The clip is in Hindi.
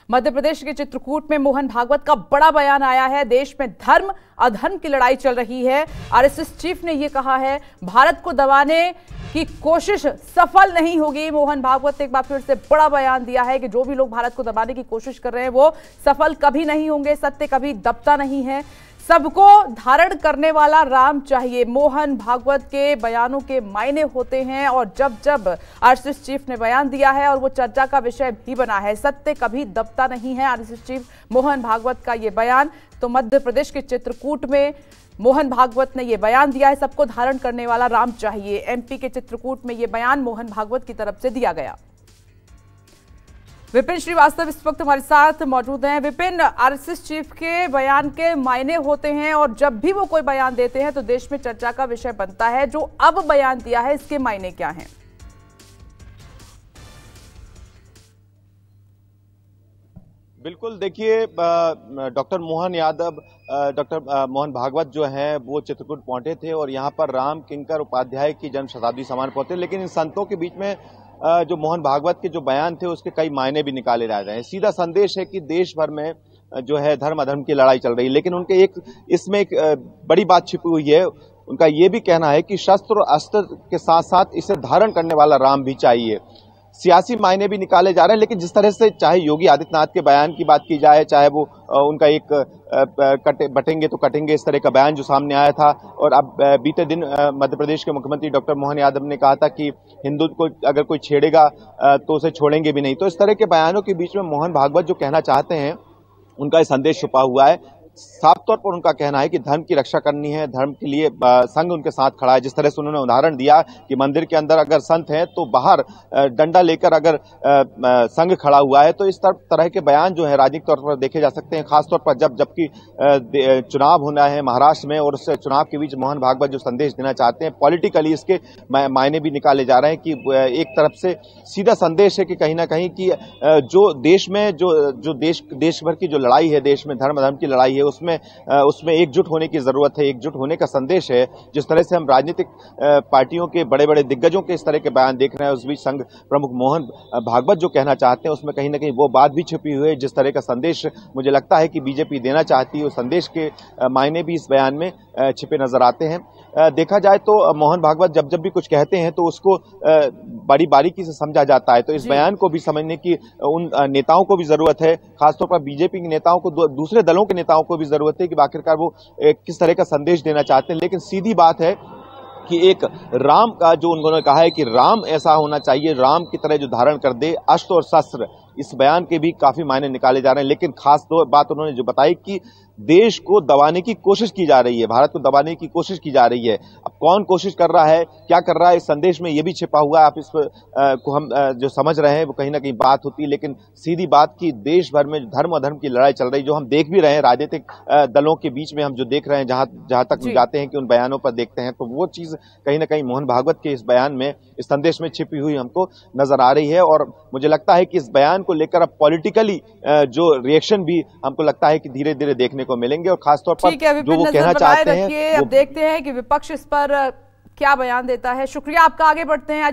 मध्य प्रदेश के चित्रकूट में मोहन भागवत का बड़ा बयान आया है। देश में धर्म अधर्म की लड़ाई चल रही है। आरएसएस चीफ ने यह कहा है, भारत को दबाने की कोशिश सफल नहीं होगी। मोहन भागवत ने एक बार फिर से बड़ा बयान दिया है कि जो भी लोग भारत को दबाने की कोशिश कर रहे हैं वो सफल कभी नहीं होंगे। सत्य कभी दबता नहीं है, सबको धारण करने वाला राम चाहिए। मोहन भागवत के बयानों के मायने होते हैं और जब जब आरएसएस चीफ ने बयान दिया है और वो चर्चा का विषय भी बना है। सत्य कभी दबता नहीं है, आरएसएस चीफ मोहन भागवत का ये बयान। तो मध्य प्रदेश के चित्रकूट में मोहन भागवत ने ये बयान दिया है, सबको धारण करने वाला राम चाहिए। एमपी के चित्रकूट में ये बयान मोहन भागवत की तरफ से दिया गया। विपिन श्रीवास्तव इस वक्त हमारे साथ मौजूद हैं। विपिन, आरएसएस चीफ के बयान के मायने होते हैं और जब भी वो कोई बयान देते हैं तो देश में चर्चा का विषय बनता है। जो अब बयान दिया है इसके मायने क्या हैं? बिल्कुल, देखिए, डॉक्टर मोहन भागवत जो हैं वो चित्रकूट पहुंचे थे और यहाँ पर राम किंकर उपाध्याय की जन्म शताब्दी समारोह पहुंचे। लेकिन इन संतों के बीच में जो मोहन भागवत के जो बयान थे उसके कई मायने भी निकाले जा रहे हैं। सीधा संदेश है कि देश भर में जो है धर्म अधर्म की लड़ाई चल रही है, लेकिन उनके इसमें एक बड़ी बात छिपी हुई है। उनका ये भी कहना है कि शस्त्र और अस्त्र के साथ साथ इसे धारण करने वाला राम भी चाहिए। सियासी मायने भी निकाले जा रहे हैं, लेकिन जिस तरह से चाहे योगी आदित्यनाथ के बयान की बात की जाए, चाहे वो उनका एक बटेंगे तो कटेंगे इस तरह का बयान जो सामने आया था, और अब बीते दिन मध्य प्रदेश के मुख्यमंत्री डॉक्टर मोहन यादव ने कहा था कि हिंदू को अगर कोई छेड़ेगा तो उसे छोड़ेंगे भी नहीं। तो इस तरह के बयानों के बीच में मोहन भागवत जो कहना चाहते हैं उनका संदेश छुपा हुआ है। साफ तौर पर उनका कहना है कि धर्म की रक्षा करनी है, धर्म के लिए संघ उनके साथ खड़ा है। जिस तरह से उन्होंने उदाहरण दिया कि मंदिर के अंदर अगर संत हैं तो बाहर डंडा लेकर अगर संघ खड़ा हुआ है, तो इस तरह के बयान जो है राजनीतिक तौर पर देखे जा सकते हैं। खासतौर पर जबकि चुनाव होना है महाराष्ट्र में और उस चुनाव के बीच मोहन भागवत जो संदेश देना चाहते हैं, पॉलिटिकली इसके मायने भी निकाले जा रहे हैं कि एक तरफ से सीधा संदेश है कि कहीं ना कहीं कि जो देश में जो देश भर की जो लड़ाई है, देश में धर्म अधर्म की लड़ाई है, उसमें एकजुट होने की जरूरत है। एकजुट होने का संदेश है। जिस तरह से हम राजनीतिक पार्टियों के बड़े बड़े दिग्गजों के इस तरह के बयान देख रहे हैं, उस बीच संघ प्रमुख मोहन भागवत जो कहना चाहते हैं उसमें कहीं ना कहीं वो बात भी छिपी हुई है। जिस तरह का संदेश मुझे लगता है कि बीजेपी देना चाहती है, उस संदेश के मायने भी इस बयान में छिपे नजर आते हैं। देखा जाए तो मोहन भागवत जब भी कुछ कहते हैं तो उसको बड़ी बारीकी से समझा जाता है। तो इस बयान को भी समझने की उन नेताओं को भी जरूरत है, खासतौर पर बीजेपी के नेताओं को, दूसरे दलों के नेताओं को भी जरूरत है कि आखिरकार वो किस तरह का संदेश देना चाहते हैं। लेकिन सीधी बात है कि एक राम का जो उन्होंने कहा है कि राम ऐसा होना चाहिए, राम की तरह जो धारण कर दे अस्त्र और शस्त्र, इस बयान के भी काफी मायने निकाले जा रहे हैं। लेकिन खास बात उन्होंने जो बताई कि देश को दबाने की कोशिश की जा रही है, भारत को दबाने की कोशिश की जा रही है। अब कौन कोशिश कर रहा है, क्या कर रहा है, इस संदेश में ये भी छिपा हुआ है। आप इस को हम जो समझ रहे हैं वो कहीं ना कहीं बात होती है। लेकिन सीधी बात की देश भर में धर्म अधर्म की लड़ाई चल रही, जो हम देख भी रहे हैं राजनीतिक दलों के बीच में, हम जो देख रहे हैं, जहां तक हम जाते हैं कि उन बयानों पर देखते हैं, तो वो चीज कहीं ना कहीं मोहन भागवत के इस बयान में, इस संदेश में छिपी हुई हमको नजर आ रही है। और मुझे लगता है कि इस बयान को लेकर अब पॉलिटिकली जो रिएक्शन भी हमको लगता है कि धीरे धीरे देखने को मिलेंगे। और खासतौर पर जो वो कहना चाहते हैं, अब देखते हैं कि विपक्ष इस पर क्या बयान देता है। शुक्रिया आपका, आगे बढ़ते हैं।